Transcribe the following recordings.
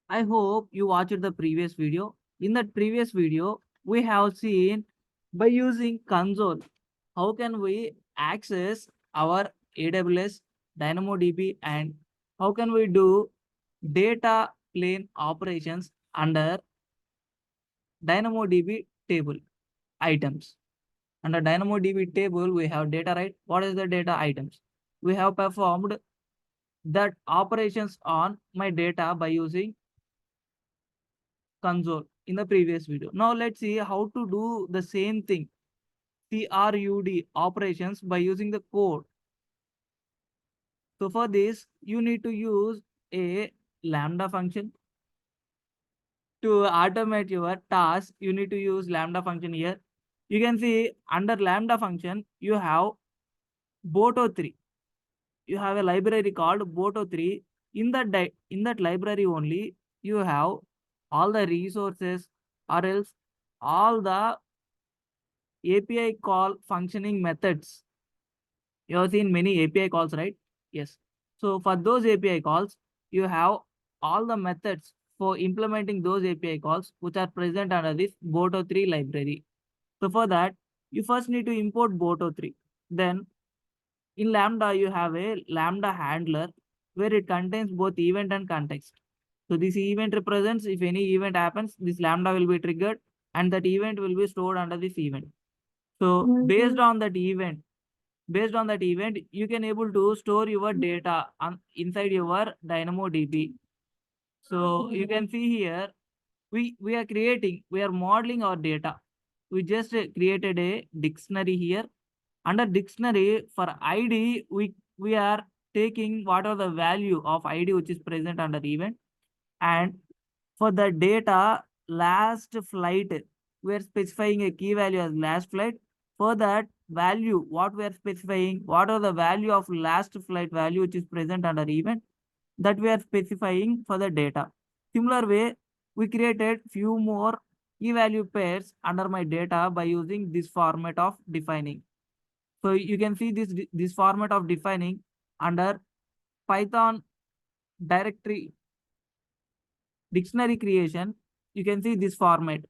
I hope you watched the previous video. In that previous video, we have seen by using console, how can we access our AWS DynamoDB and how can we do data plane operations under DynamoDB table items. Under DynamoDB table, we have data, right? What is the data items? We have performed that operations on my data by using console in the previous video. Now let's see how to do the same thing, CRUD operations by using the code. So for this, you need to use a Lambda function. To automate your task, you need to use Lambda function here. You can see under Lambda function, you have Boto3. You have a library called Boto3. In that library only, you have all the resources or else all the API call functioning methods. You have seen many API calls, right? Yes. So for those API calls, you have all the methods for implementing those API calls, which are present under this Boto3 library. So for that, you first need to import Boto3. Then in Lambda, you have a Lambda handler where it contains both event and context. So this event represents if any event happens, this Lambda will be triggered and that event will be stored under this event. So based on that event, you can able to store your data inside your DynamoDB. So you can see here, we are modeling our data. We just created a dictionary here. Under dictionary for ID, we are taking what are the value of ID which is present under event. And for the data last flight, we are specifying a key value as last flight. For that value, what we are specifying, what are the value of last flight value which is present under event, that we are specifying for the data. Similar way, we created few more key value pairs under my data by using this format of defining. So you can see this format of defining under Python directory dictionary creation. You can see this format.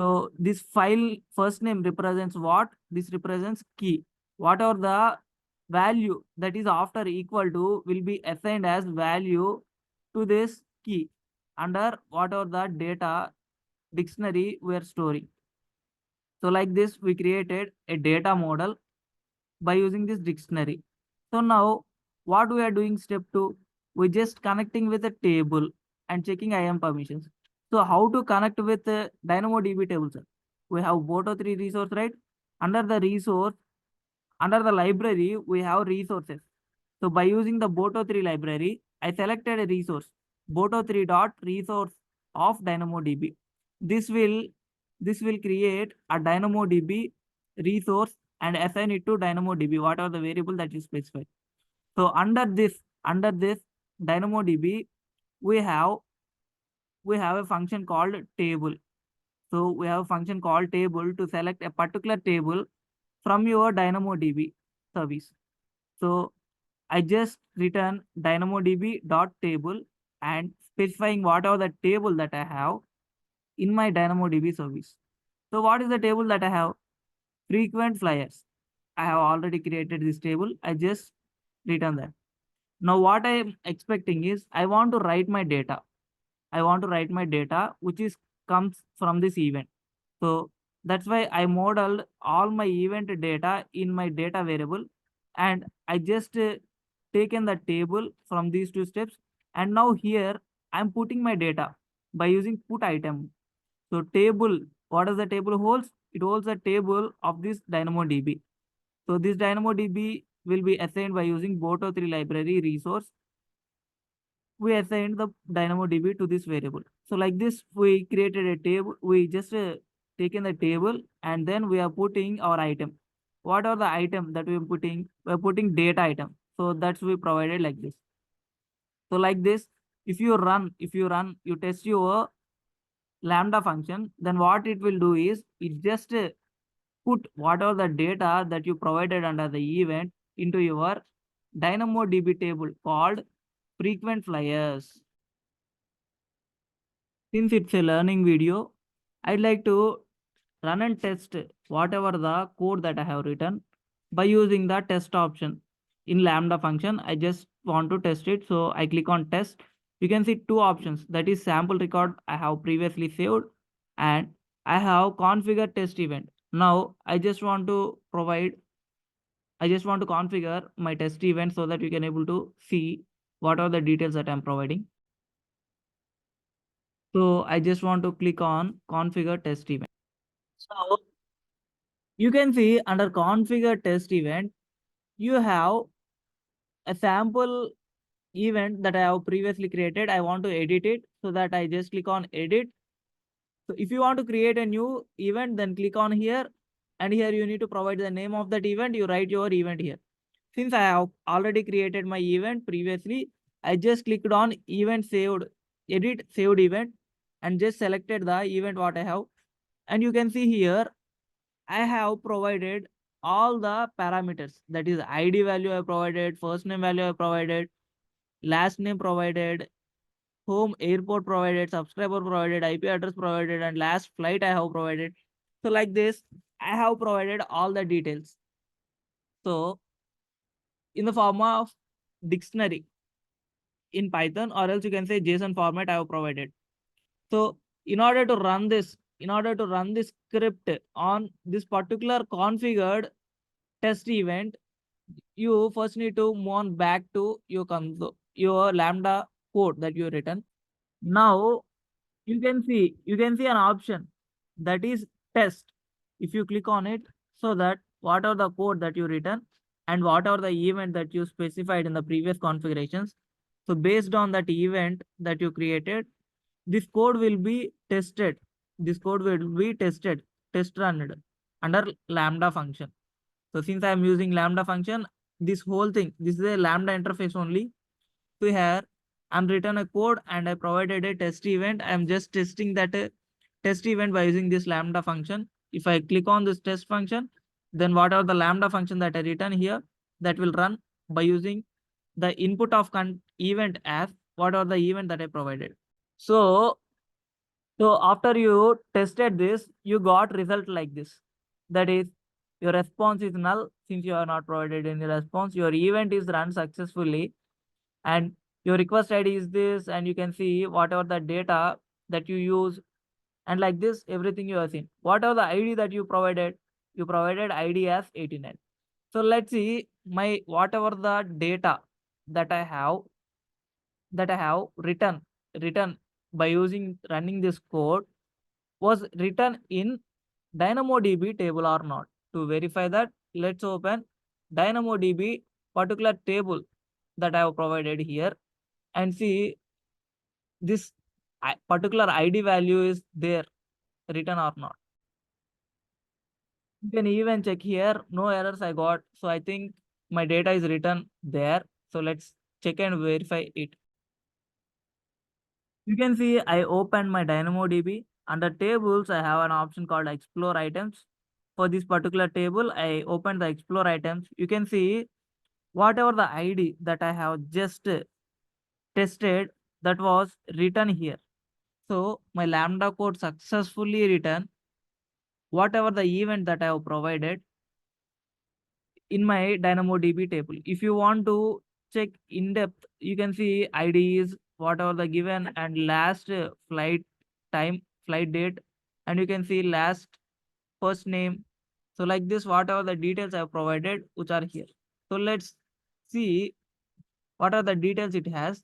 So this file first name represents what? This represents key. Whatever the value that is after equal to will be assigned as value to this key under whatever the data dictionary we are storing. So like this, we created a data model by using this dictionary. So now what we are doing step 2, we just connecting with a table and checking IAM permissions. So how to connect with DynamoDB table, sir? We have Boto3 resource, right? Under the resource, under the library, we have resources. So by using the Boto3 library, I selected a resource, Boto3.resource of DynamoDB. This will create a DynamoDB resource and assign it to DynamoDB, what are the variable that you specify. So under this DynamoDB, we have a function called table. So we have a function called table to select a particular table from your DynamoDB service. So I just return DynamoDB.table and specifying whatever the table that I have in my DynamoDB service. So what is the table that I have? Frequent flyers. I have already created this table. I just return that. Now what I am expecting is I want to write my data. Which is comes from this event. So that's why I modeled all my event data in my data variable and I just taken the table from these two steps. And now here I'm putting my data by using put item. So table, what does the table holds? It holds a table of this DynamoDB. So this DynamoDB will be assigned by using Boto3 library resource. We assigned the DynamoDB to this variable. So like this, we created a table. We just taken the table and then we are putting our item. What are the item that we are putting? We are putting data item. So that's we provided like this. So like this, if you test your Lambda function, then what it will do is it just put whatever the data that you provided under the event into your DynamoDB table called frequent flyers. Since it's a learning video, I'd like to run and test whatever the code that I have written by using the test option in Lambda function. I just want to test it. So I click on test. You can see two options, that is sample record I have previously saved, and I have configured test event. Now I just want to configure my test event so that you can able to see what are the details that I'm providing. So I just want to click on configure test event. So you can see under configure test event, you have a sample event that I have previously created. I want to edit it, so that I just click on edit. So if you want to create a new event, then click on here, and here you need to provide the name of that event. You write your event here. Since I have already created my event previously, I just clicked on event saved, edit saved event, and just selected the event what I have. And you can see here, I have provided all the parameters, that is ID value I provided, first name value I provided, last name provided, home airport provided, subscriber provided, IP address provided, and last flight I have provided. So like this, I have provided all the details. So in the form of dictionary in Python, or else you can say JSON format I have provided. So in order to run this script on this particular configured test event, you first need to move on back to your console, your Lambda code that you written. Now you can see an option that is test. If you click on it, so that whatever the code that you written and whatever the event that you specified in the previous configurations, so based on that event that you created, this code will be tested. This code will be tested, test run under Lambda function. So since I am using Lambda function, this whole thing, this is a Lambda interface only. So here I'm written a code and I provided a test event. I'm just testing that test event by using this Lambda function. If I click on this test function, then whatever the Lambda function that I written here, that will run by using the input of event as whatever the event that I provided. So after you tested this, you got result like this. That is, your response is null since you have not provided any response. Your event is run successfully, and your request ID is this, and you can see whatever the data that you use, and like this, everything you have seen. Whatever the ID that you provided ID as 89. So let's see my whatever the data that I have written by using running this code was written in DynamoDB table or not. To verify that, let's open DynamoDB particular table that I have provided here and see this particular ID value is there written or not. You can even check here, no errors I got. So I think my data is written there. So let's check and verify it. You can see I opened my DynamoDB. Under tables, I have an option called explore items. For this particular table, I opened the explore items. You can see whatever the ID that I have just tested, that was written here. So my Lambda code successfully written whatever the event that I have provided in my DynamoDB table. If you want to check in depth, you can see IDs, whatever the given, and last flight time, flight date, and you can see last first name. So like this, whatever the details I have provided, which are here. So let's see what are the details it has.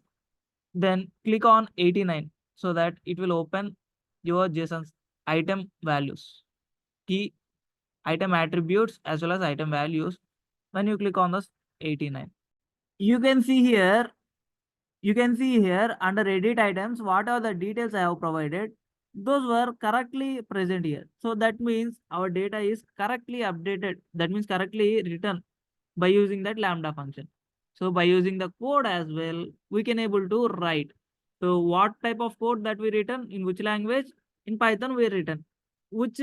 Then click on 89 so that it will open your JSON item values, key item attributes as well as item values. When you click on this 89, you can see here, under edit items, what are the details I have provided, those were correctly present here. So that means our data is correctly updated, that means correctly written by using that Lambda function. So by using the code as well, we can able to write. So what type of code that we written, in which language? In Python we written. Which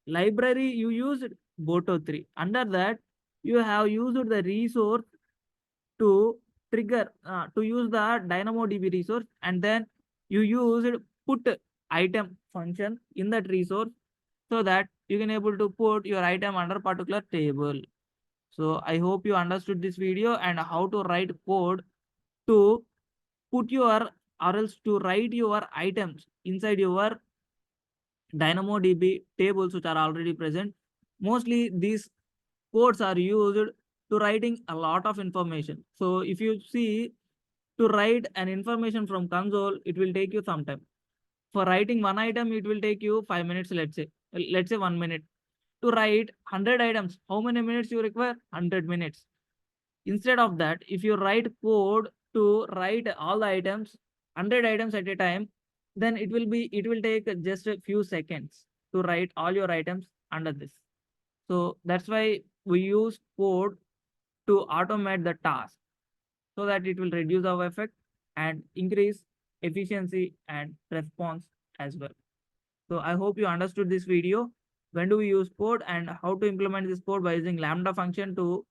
library you used? Boto3. Under that, you have used the resource to trigger, to use the DynamoDB resource, and then you used put item function in that resource so that you can able to put your item under particular table. So I hope you understood this video and how to write code to put your or else to write your items inside your DynamoDB tables which are already present. Mostly these codes are used to writing a lot of information. So if you see to write an information from console, it will take you some time. For writing one item, it will take you 5 minutes, let's say. Let's say 1 minute. To write 100 items, how many minutes you require? 100 minutes. Instead of that, if you write code to write all the items, 100 items at a time, then it will take just a few seconds to write all your items under this. So that's why we use code to automate the task so that it will reduce our effect and increase efficiency and response as well. So I hope you understood this video. When do we use code and how to implement this code by using Lambda function to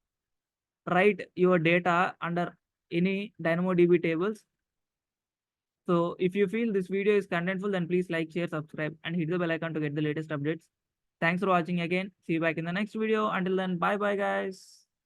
write your data under any DynamoDB tables. So if you feel this video is contentful, then please like, share, subscribe, and hit the bell icon to get the latest updates. Thanks for watching again. See you back in the next video. Until then, bye bye guys.